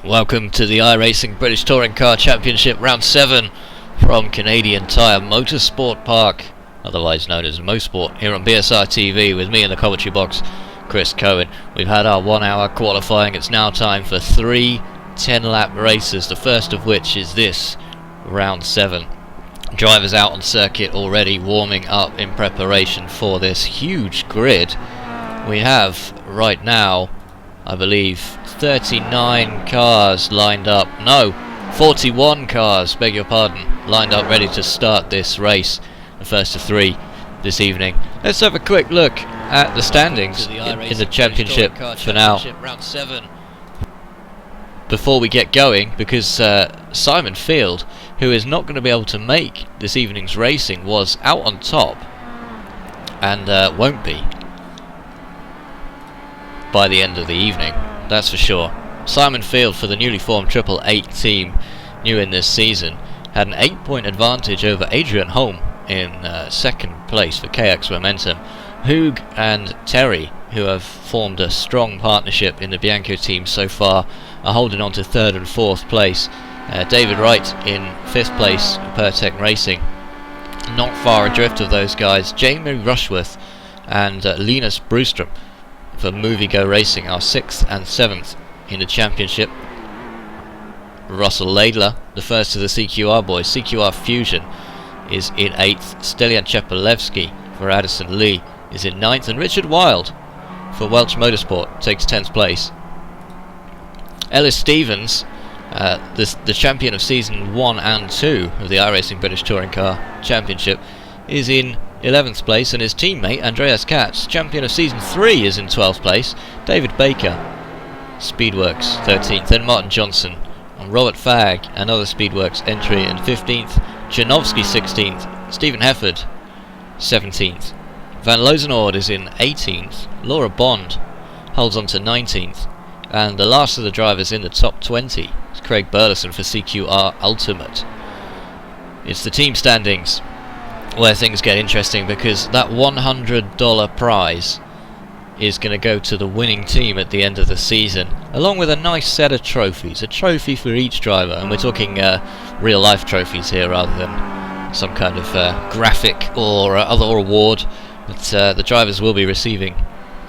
Welcome to the iRacing British Touring Car Championship Round 7 from Canadian Tire Motorsport Park, otherwise known as Mosport, here on BSR TV with me in the commentary box, Chris Cohen. We've had our 1 hour qualifying. It's now time for 3 10-lap races, the first of which is this, Round 7. Drivers out on circuit already warming up in preparation for this huge grid. We have right now, I believe, 39 cars lined up. No, 41 cars, beg your pardon, lined up ready to start this race. The first of 3 this evening. Let's have a quick look at the standings in the championship for now. Round 7. Before we get going, because Simon Field, who is not going to be able to make this evening's racing, was out on top and won't be by the end of the evening, that's for sure. Simon Field, for the newly formed 888 team, new in this season, had an 8-point advantage over Adrian Holm in second place for KX Momentum. Hoog and Terry, who have formed a strong partnership in the Bianco team so far, are holding on to 3rd and 4th place. David Wright in 5th place, Pertec Racing, not far adrift of those guys. Jamie Rushworth and Linus Brewstrom for MovieGo Racing are 6th and 7th in the championship. Russell Laidler, the first of the CQR boys, CQR Fusion, is in 8th. Stelian Chepalevsky for Addison Lee is in 9th, and Richard Wilde for Welch Motorsport takes 10th place. Ellis Stevens, the champion of season 1 and 2 of the iRacing British Touring Car Championship, is in 11th place, and his teammate Andreas Katz, champion of season 3, is in 12th place. David Baker, Speedworks, 13th, and Martin Johnson and Robert Fagg, another Speedworks entry, in 15th. Janowski 16th, Stephen Hefford 17th. Van Lozenoord is in 18th. Laura Bond holds on to 19th, and the last of the drivers in the top 20 is Craig Burleson for CQR Ultimate. It's the team standings where things get interesting, because that $100 prize is going to go to the winning team at the end of the season, along with a nice set of trophies, a trophy for each driver, and we're talking real life trophies here rather than some kind of graphic or other award. But the drivers will be receiving,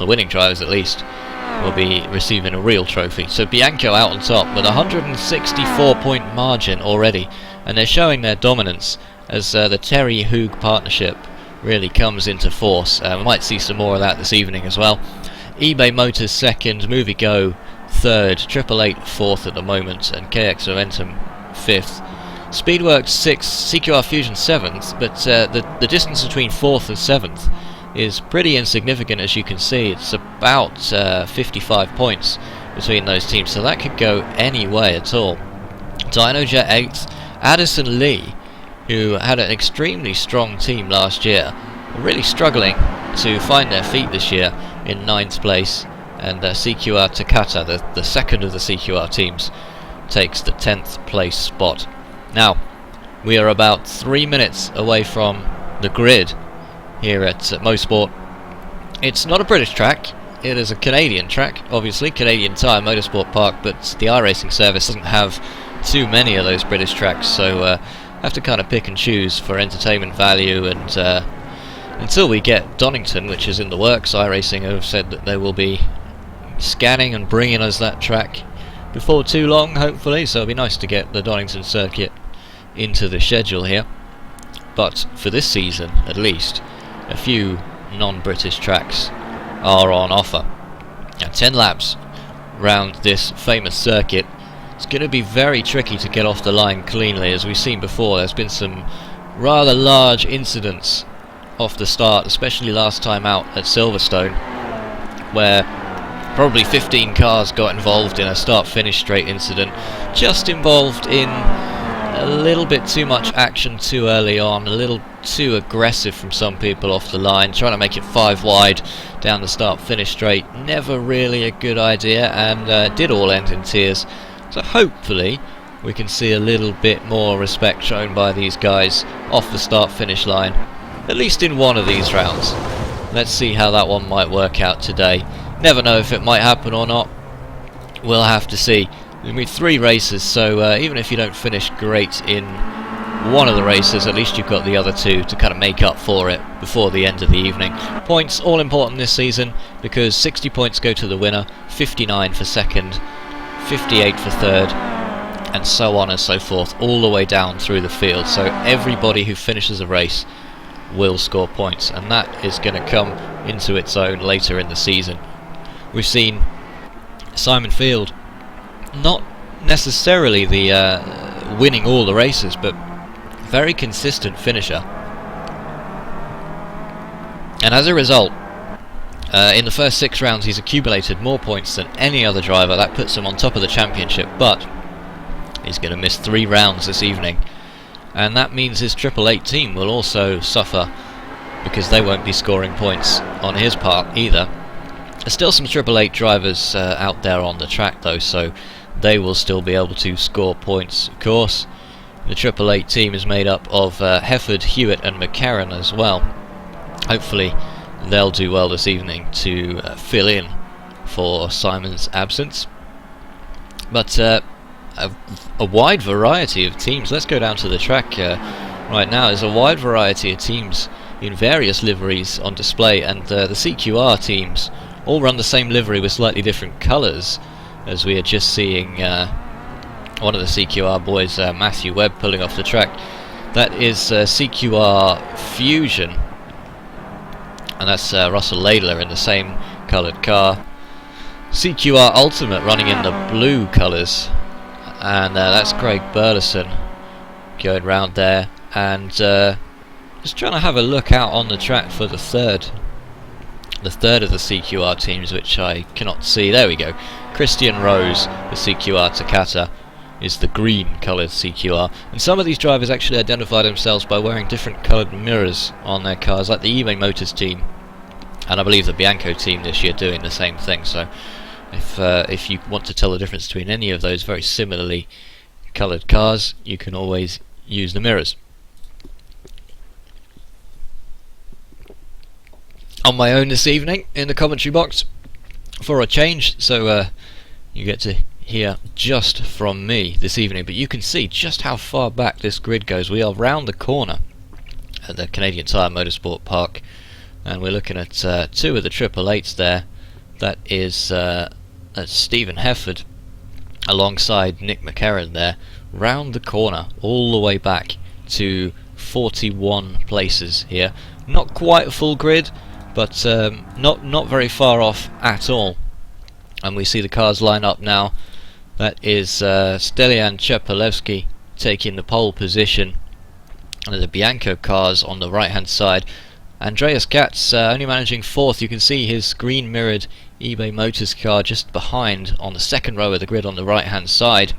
the winning drivers at least, will be receiving a real trophy. So Bianco out on top with a 164-point margin already, and they're showing their dominance as the Terry Hoog partnership really comes into force. We might see some more of that this evening as well. eBay Motors 2nd, MovieGo 3rd, 888 4th at the moment, and KX Momentum 5th. Speedworks 6th, CQR Fusion 7th, but the distance between 4th and 7th is pretty insignificant, as you can see. It's about 55 points between those teams, so that could go any way at all. Dynojet 8th, Addison Lee, who had an extremely strong team last year, really struggling to find their feet this year, in 9th place, and CQR Takata, the second of the CQR teams, takes the 10th place spot. Now, we are about 3 minutes away from the grid here at Mosport. It's not a British track, it is a Canadian track, obviously, Canadian Tire Motorsport Park, but the iRacing service doesn't have too many of those British tracks, so have to kind of pick and choose for entertainment value, and until we get Donington, which is in the works, iRacing have said that they will be scanning and bringing us that track before too long, hopefully, so it'll be nice to get the Donington circuit into the schedule here. But for this season, at least, a few non-British tracks are on offer. Now, 10 laps round this famous circuit. It's going to be very tricky to get off the line cleanly. As we've seen before, there's been some rather large incidents off the start, especially last time out at Silverstone, where probably 15 cars got involved in a start-finish straight incident, just involved in a little bit too much action too early on, a little too aggressive from some people off the line, trying to make it 5 wide down the start-finish straight. Never really a good idea, and did all end in tears. So hopefully we can see a little bit more respect shown by these guys off the start-finish line, at least in one of these rounds. Let's see how that one might work out today. Never know if it might happen or not. We'll have to see. I mean, 3 races, so even if you don't finish great in one of the races, at least you've got the other 2 to kind of make up for it before the end of the evening. Points, all important this season, because 60 points go to the winner, 59 for second, 58 for third, and so on and so forth, all the way down through the field. So everybody who finishes a race will score points, and that is going to come into its own later in the season. We've seen Simon Field not necessarily the winning all the races, but very consistent finisher, and as a result, in the first 6 rounds he's accumulated more points than any other driver. That puts him on top of the championship, but he's going to miss 3 rounds this evening, and that means his Triple 8 team will also suffer, because they won't be scoring points on his part either. There's still some Triple 8 drivers out there on the track though, so they will still be able to score points, of course. The Triple 8 team is made up of Hefford, Hewitt and McCarran as well. Hopefully they'll do well this evening to fill in for Simon's absence. But a wide variety of teams. Let's go down to the track right now. There's a wide variety of teams in various liveries on display, and the CQR teams all run the same livery with slightly different colours, as we are just seeing one of the CQR boys, Matthew Webb, pulling off the track. That is CQR Fusion, and that's Russell Laidler in the same coloured car. CQR Ultimate running in the blue colours, and that's Craig Burleson going round there, and just trying to have a look out on the track for the third of the CQR teams, which I cannot see. There we go. Christian Rose, the CQR Takata, is the green coloured CQR, and some of these drivers actually identify themselves by wearing different coloured mirrors on their cars, like the eBay Motors team, and I believe the Bianco team this year doing the same thing. So if you want to tell the difference between any of those very similarly coloured cars, you can always use the mirrors. On my own this evening in the commentary box for a change, so you get to hear just from me this evening, but you can see just how far back this grid goes. We are round the corner at the Canadian Tire Motorsport Park, and we're looking at 2 of the Triple 8s there. That is that's Stephen Hefford alongside Nick McCarran there, round the corner all the way back to 41 places here. Not quite a full grid, but not very far off at all. And we see the cars line up now. That is Stelian Chepalewski taking the pole position, and the Bianco cars on the right hand side. Andreas Katz only managing 4th. You can see his green mirrored eBay Motors car just behind on the second row of the grid on the right hand side.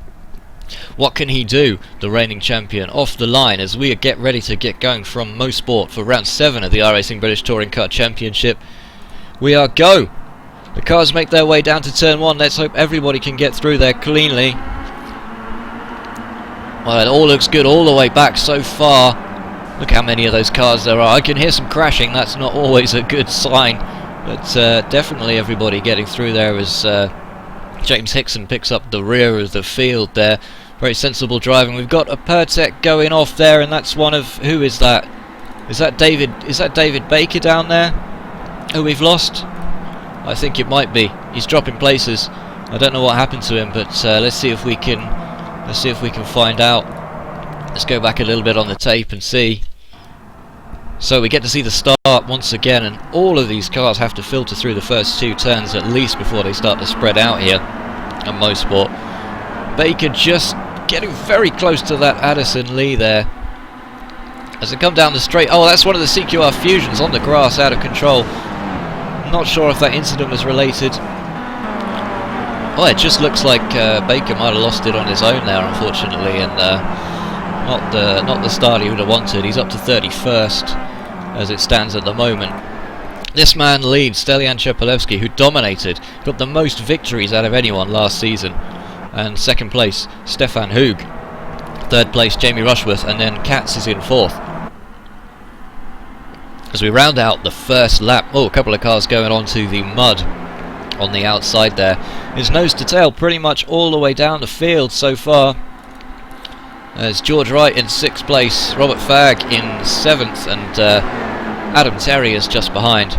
What can he do, the reigning champion, off the line as we get ready to get going from Mosport for round 7 of the iRacing British Touring Car Championship? We are go! The cars make their way down to turn 1. Let's hope everybody can get through there cleanly. Well, it all looks good all the way back so far. Look how many of those cars there are. I can hear some crashing. That's not always a good sign, but definitely everybody getting through there as James Hickson picks up the rear of the field there. Very sensible driving. We've got a Pertec going off there, and that's one of... Who is that? Is that David Baker down there, who we've lost? I think it might be. He's dropping places. I don't know what happened to him, but let's see if we can find out. Let's go back a little bit on the tape and see. So we get to see the start once again, and all of these cars have to filter through the first 2 turns at least before they start to spread out here at Mosport. Baker just getting very close to that Addison Lee there as they come down the straight. Oh, that's one of the CQR Fusions on the grass, out of control. Not sure if that incident was related. Well, it just looks like Baker might have lost it on his own there, unfortunately, and not the start he would have wanted. He's up to 31st as it stands at the moment. This man leads, Stelian Chepalewski, who dominated, got the most victories out of anyone last season. And second place, Stefan Hoog. Third place, Jamie Rushworth, and then Katz is in 4th. As we round out the first lap, a couple of cars going onto the mud on the outside there. His nose to tail pretty much all the way down the field so far. There's George Wright in 6th place, Robert Fagg in 7th, and Adam Terry is just behind.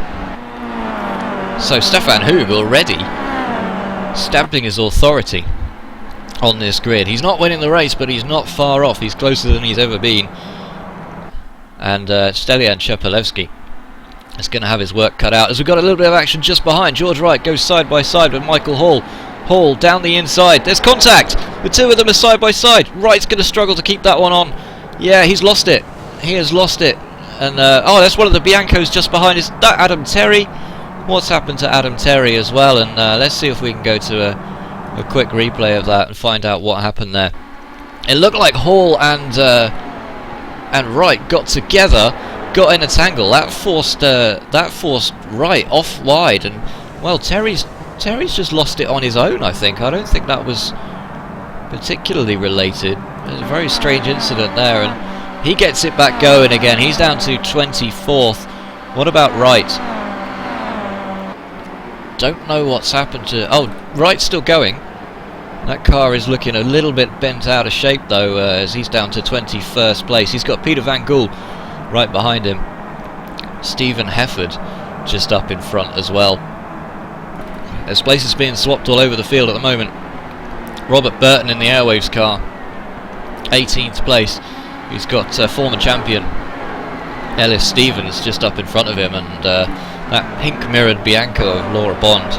So Stefan Hug already stamping his authority on this grid. He's not winning the race, but he's not far off. He's closer than he's ever been. And Stelian Shepelevsky is going to have his work cut out, as we've got a little bit of action just behind. George Wright goes side by side with Michael Hall. Hall down the inside. There's contact. The two of them are side by side. Wright's going to struggle to keep that one on. Yeah, he's lost it. He has lost it. And oh, that's one of the Biancos just behind. Is that Adam Terry? What's happened to Adam Terry as well? And let's see if we can go to a quick replay of that and find out what happened there. It looked like Hall and Wright got together, got in a tangle. That forced Wright off wide, and well, Terry's just lost it on his own, I think. I don't think that was particularly related. There's a very strange incident there, and he gets it back going again. He's down to 24th. What about Wright? Don't know what's happened to... Oh, Wright's still going. That car is looking a little bit bent out of shape, though, as he's down to 21st place. He's got Peter Van Gool right behind him. Stephen Hefford just up in front as well. There's places being swapped all over the field at the moment. Robert Burton in the Airwaves car, 18th place. He's got former champion Ellis Stevens just up in front of him, and that pink mirrored Bianco of Laura Bond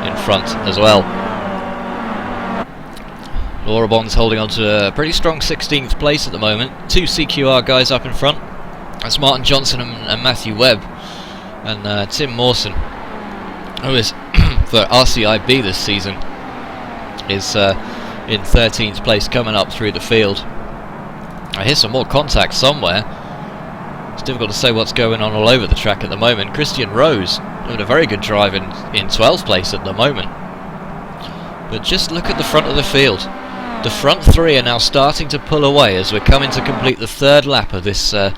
in front as well. Laura Bond's holding on to a pretty strong 16th place at the moment. Two CQR guys up in front. That's Martin Johnson and Matthew Webb, and Tim Mawson, who is for RCIB this season, is in 13th place, coming up through the field. I hear some more contact somewhere. It's difficult to say what's going on all over the track at the moment. Christian Rose doing a very good drive in 12th place at the moment. But just look at the front of the field. The front three are now starting to pull away as we're coming to complete the third lap of this, not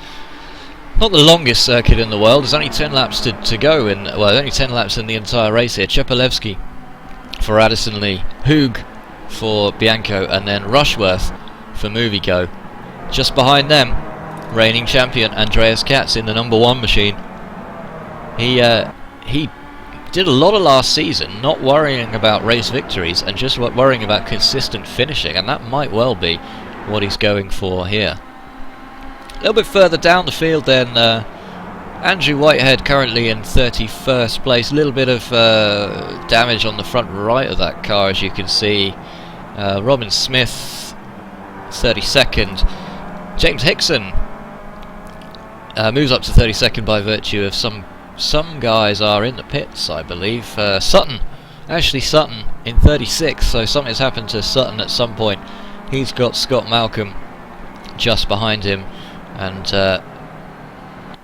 the longest circuit in the world. There's only 10 laps to go, only 10 laps in the entire race here. Chepelevsky for Addison Lee, Hug for Bianco, and then Rushworth for Movigo. Just behind them, reigning champion Andreas Katz in the number 1 machine. He did a lot of last season not worrying about race victories and just worrying about consistent finishing, and that might well be what he's going for here. A little bit further down the field then, Andrew Whitehead currently in 31st place. A little bit of damage on the front right of that car, as you can see. Robin Smith 32nd. James Hickson moves up to 32nd by virtue of some guys are in the pits, I believe. Ashley Sutton in 36th, so something's happened to Sutton at some point. He's got Scott Malcolm just behind him, and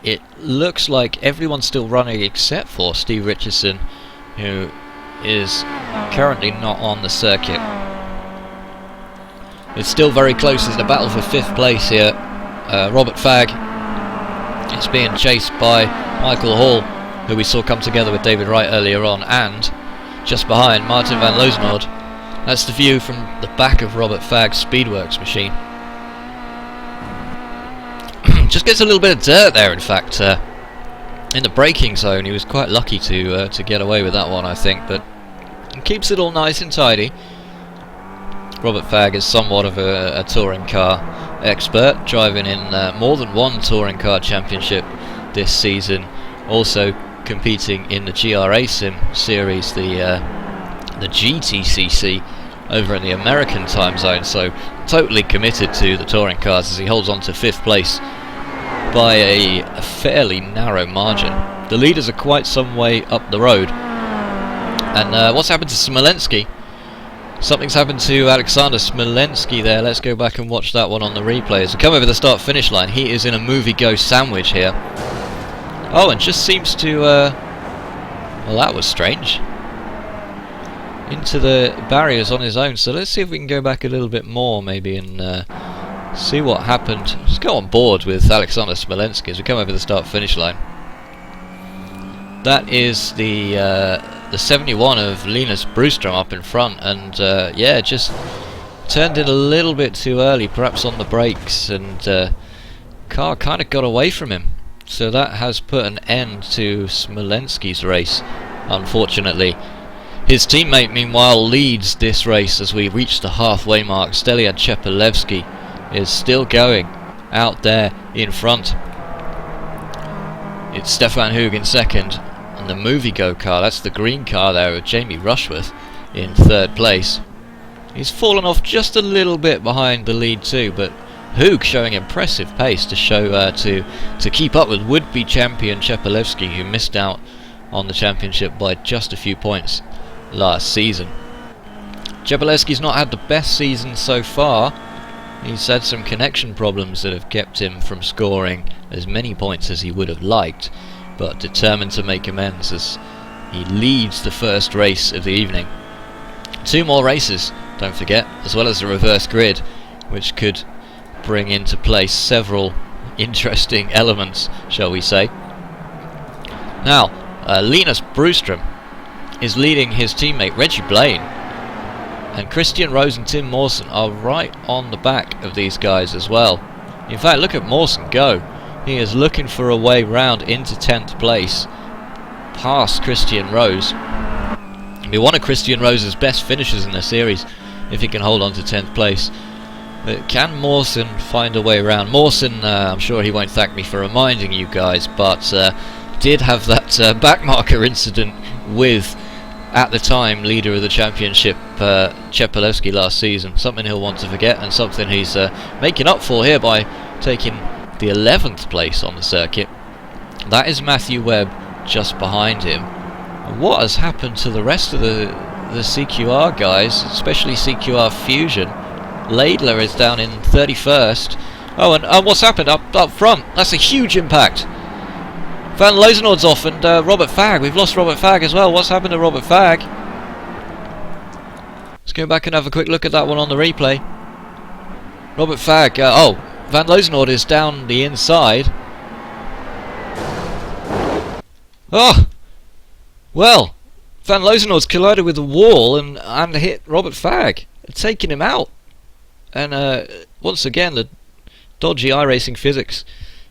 it looks like everyone's still running except for Steve Richardson, who is currently not on the circuit. It's still very close. There's a battle for 5th place here. Robert Fagg is being chased by Michael Hall, who we saw come together with David Wright earlier on, and just behind Martin van Loosenoord. That's the view from the back of Robert Fagg's Speedworks machine. Just gets a little bit of dirt there, in fact, in the braking zone. He was quite lucky to get away with that one, I think, but keeps it all nice and tidy. Robert Fagg is somewhat of a touring car expert, driving in more than one touring car championship this season, also competing in the iRacing series, the GTCC over in the American time zone, so totally committed to the touring cars as he holds on to 5th place by a fairly narrow margin. The leaders are quite some way up the road, and what's happened to Smolensky? Something's happened to Alexander Smolensky there. Let's go back and watch that one on the replay. As we come over the start-finish line, he is in a Movigo sandwich here. Oh, and just seems to... well, that was strange. Into the barriers on his own. So let's see if we can go back a little bit more, maybe, and see what happened. Let's go on board with Alexander Smolensky as we come over the start-finish line. That is the the 71 of Linus Brustrom up in front, and yeah, just turned in a little bit too early, perhaps on the brakes, and car kind of got away from him. So that has put an end to Smolensky's race, unfortunately. His teammate, meanwhile, leads this race as we reach the halfway mark. Steliad Chepelevsky is still going out there in front. It's Stefan Hug in second, and the Movigo car, that's the green car there, with Jamie Rushworth in third place. He's fallen off just a little bit behind the lead too, but Hug showing impressive pace to show to keep up with would-be champion Chepelevsky, who missed out on the championship by just a few points last season. Chepelevsky's not had the best season so far. He's had some connection problems that have kept him from scoring as many points as he would have liked, but determined to make amends as he leads the first race of the evening. 2 more races, don't forget, as well as the reverse grid, which could bring into place several interesting elements, shall we say. Now, Linus Brustrom is leading his teammate Reggie Blaine, and Christian Rose and Tim Mawson are right on the back of these guys as well. In fact, look at Mawson go. He is looking for a way round into 10th place, past Christian Rose. It'll be one of Christian Rose's best finishes in the series if he can hold on to 10th place. But can Mawson find a way around? Mawson, I'm sure he won't thank me for reminding you guys, but did have that backmarker incident with, at the time, leader of the championship, Chepelevsky last season. Something he'll want to forget, and something he's making up for here by taking the 11th place on the circuit. That is Matthew Webb just behind him. And what has happened to the rest of the CQR guys, especially CQR Fusion? Laidler is down in 31st. Oh, and what's happened up front? That's a huge impact. Van Lozenord's off, and Robert Fagg. We've lost Robert Fagg as well. What's happened to Robert Fagg? Let's go back and have a quick look at that one on the replay. Robert Fagg. Oh, Van Lozenord is down the inside. Oh! Well, Van Lozenord's collided with the wall and hit Robert Fagg, taking him out. And once again, the dodgy iRacing physics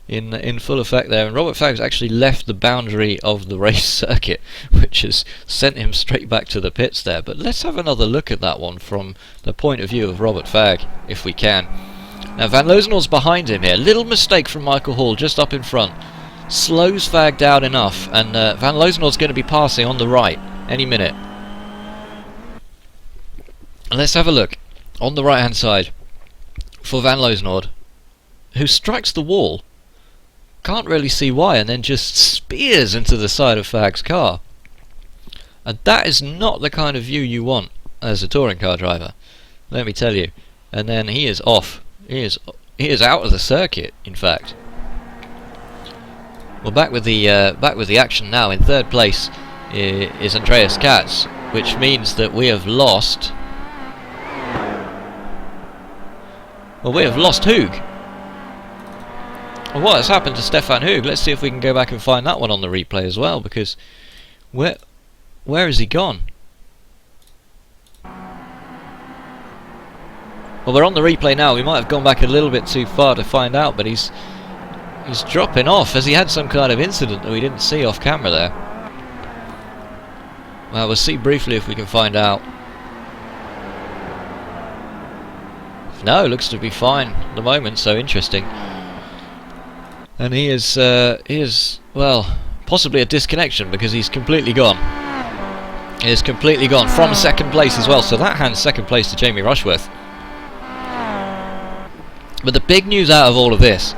in full effect there, and Robert Fagg's actually left the boundary of the race circuit, which has sent him straight back to the pits there. But let's have another look at that one from the point of view of Robert Fagg, if we can. Now, Van Lozenord's behind him here. Little mistake from Michael Hall just up in front. Slows Fagg down enough, and Van Lozenord's going to be passing on the right any minute. And let's have a look on the right hand side for Van Lozenord, who strikes the wall. Can't really see why, and then just spears into the side of Fagg's car. And that is not the kind of view you want as a touring car driver, let me tell you. And then he is off. He is out of the circuit, in fact. Well, back with the action now. In third place is Andreas Katz, which means that we have lost. Well, we have lost Hug. Well, what has happened to Stefan Hug? Let's see if we can go back and find that one on the replay as well, because where has he gone? Well, we're on the replay now. We might have gone back a little bit too far to find out, but he's dropping off. Has he had some kind of incident that we didn't see off camera there? Well, we'll see briefly if we can find out. No, looks to be fine at the moment, so interesting. And he is, well, possibly a disconnection, because he's completely gone. He is completely gone from second place as well, so that hands second place to Jamie Rushworth. But the big news out of all of this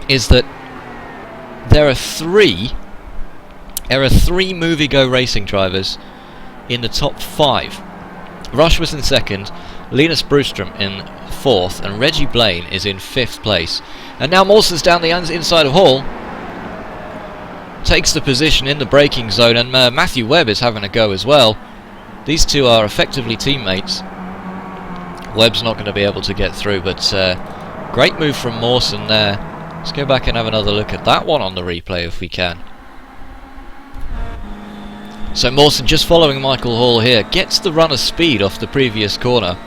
is that there are three Movigo racing drivers in the top 5. Rushworth in second, Linus Brustrom in 4th, and Reggie Blaine is in 5th place. And now Mawson's down the inside of Hall, takes the position in the braking zone, and Matthew Webb is having a go as well. These two are effectively teammates. Webb's not going to be able to get through, but great move from Mawson there. Let's go back and have another look at that one on the replay if we can. So Mawson just following Michael Hall here, gets the runner speed off the previous corner,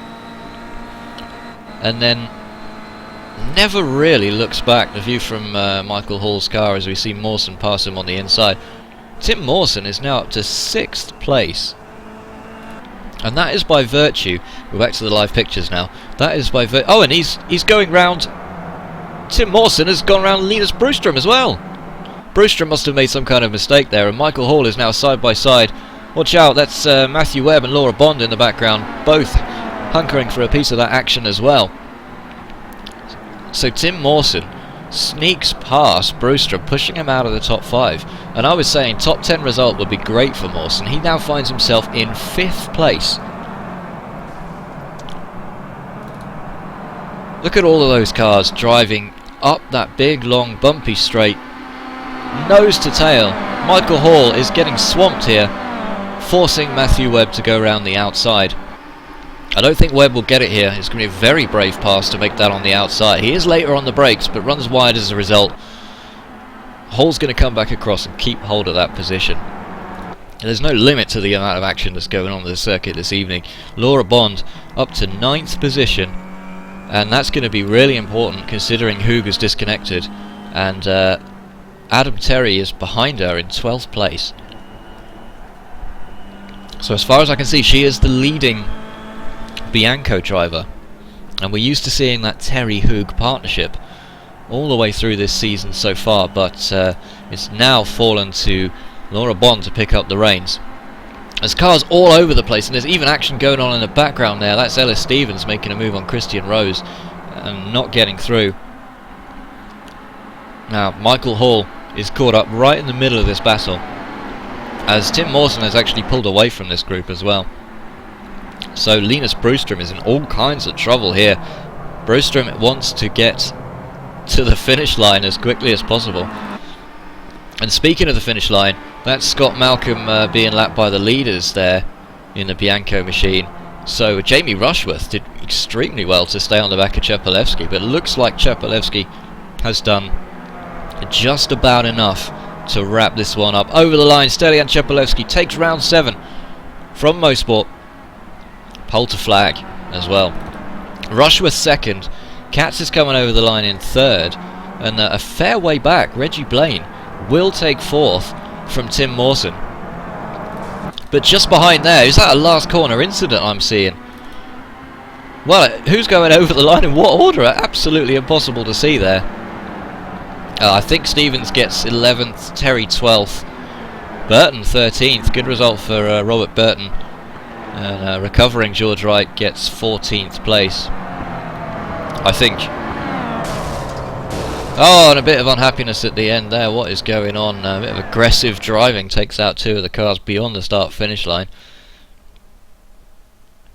and then never really looks back. The view from Michaal Hall's car as we see Mawson pass him on the inside. Tim Mawson is now up to 6th place, and that is by virtue, we're back to the live pictures now, that is by oh, and he's going round, Tim Mawson has gone round Linus Broström as well. Broström must have made some kind of mistake there, and Michael Hall is now side by side. Watch out, that's Matthew Webb and Laura Bond in the background, both hunkering for a piece of that action as well. So Tim Mawson sneaks past Broström, pushing him out of the top 5. And I was saying top 10 result would be great for Mawson. He now finds himself in 5th place. Look at all of those cars driving up that big, long, bumpy straight, nose to tail. Michael Hall is getting swamped here, forcing Matthew Webb to go around the outside. I don't think Webb will get it here. It's going to be a very brave pass to make that on the outside. He is later on the brakes, but runs wide as a result. Hall's going to come back across and keep hold of that position. And there's no limit to the amount of action that's going on the circuit this evening. Laura Bond up to 9th position, and that's going to be really important considering Huger's disconnected, and Adam Terry is behind her in 12th place. So as far as I can see, she is the leading Bianco driver, and we're used to seeing that Terry-Hug partnership all the way through this season so far, but it's now fallen to Laura Bond to pick up the reins. There's cars all over the place, and there's even action going on in the background there. That's Ellis Stevens making a move on Christian Rose and not getting through. Now Michael Hall is caught up right in the middle of this battle, as Tim Mawson has actually pulled away from this group as well. So Linus Broström is in all kinds of trouble here. Broström wants to get to the finish line as quickly as possible. And speaking of the finish line, that's Scott Malcolm being lapped by the leaders there in the Bianco machine. So Jamie Rushworth did extremely well to stay on the back of Czepalewski, but it looks like Czepalewski has done just about enough to wrap this one up. Over the line, Stelian Czepalewski takes round 7 from Mosport. Pole to flag as well. Rushworth 2nd, Katz is coming over the line in 3rd, and a fair way back, Reggie Blaine will take 4th from Tim Mawson. But just behind there, is that a last corner incident I'm seeing? Well, who's going over the line in what order? Absolutely impossible to see there. I think Stevens gets 11th, Terry 12th, Burton 13th. Good result for Robert Burton. And recovering George Wright gets 14th place, I think. Oh, and a bit of unhappiness at the end there. What is going on? A bit of aggressive driving takes out 2 of the cars beyond the start-finish line.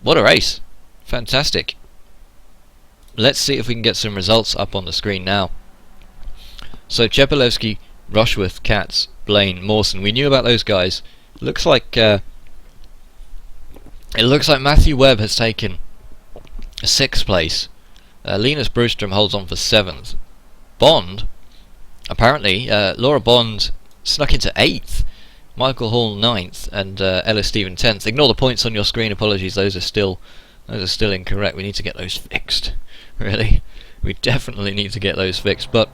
What a race. Fantastic. Let's see if we can get some results up on the screen now. So Czepalewski, Rushworth, Katz, Blaine, Mawson. We knew about those guys. Looks like Matthew Webb has taken 6th place. Linus Broström holds on for 7th. Bond, apparently, Laura Bond snuck into 8th. Michael Hall 9th, and Ellis Stevens 10th. Ignore the points on your screen. Apologies, those are still incorrect. We need to get those fixed. Really, we definitely need to get those fixed. But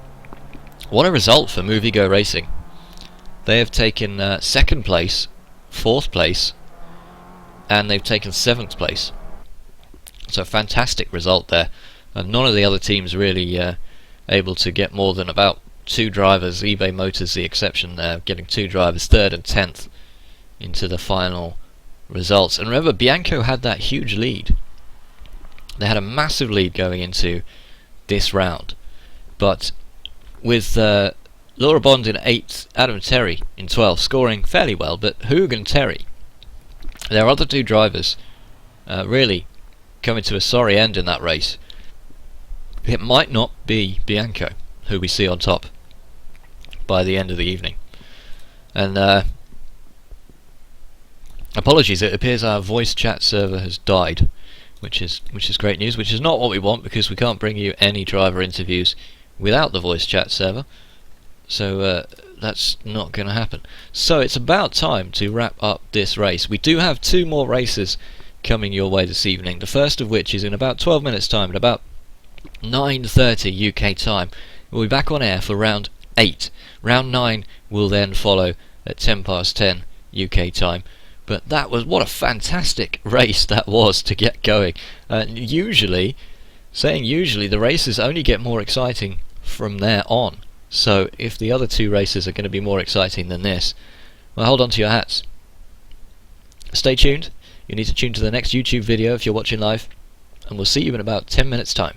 what a result for Movigo Racing. They have taken 2nd place, 4th place, and they've taken 7th place. So a fantastic result there. And none of the other teams really able to get more than about 2 drivers. eBay Motors the exception there, getting 2 drivers, 3rd and 10th into the final results. And remember, Bianco had that huge lead. They had a massive lead going into this round. But with Laura Bond in 8th, Adam Terry in 12th, scoring fairly well, but Hug and Terry, their other 2 drivers, really coming to a sorry end in that race. It might not be Bianco who we see on top by the end of the evening. And apologies, it appears our voice chat server has died, which is great news, which is not what we want, because we can't bring you any driver interviews without the voice chat server. So that's not going to happen. So it's about time to wrap up this race. We do have 2 more races coming your way this evening, the first of which is in about 12 minutes time, at about 9:30 UK time. We'll be back on air for round 8. Round 9 will then follow at 10:10 UK time. But that was, what a fantastic race that was to get going. Usually, the races only get more exciting from there on. So if the other 2 races are going to be more exciting than this, well, hold on to your hats. Stay tuned. You need to tune to the next YouTube video if you're watching live, and we'll see you in about 10 minutes time.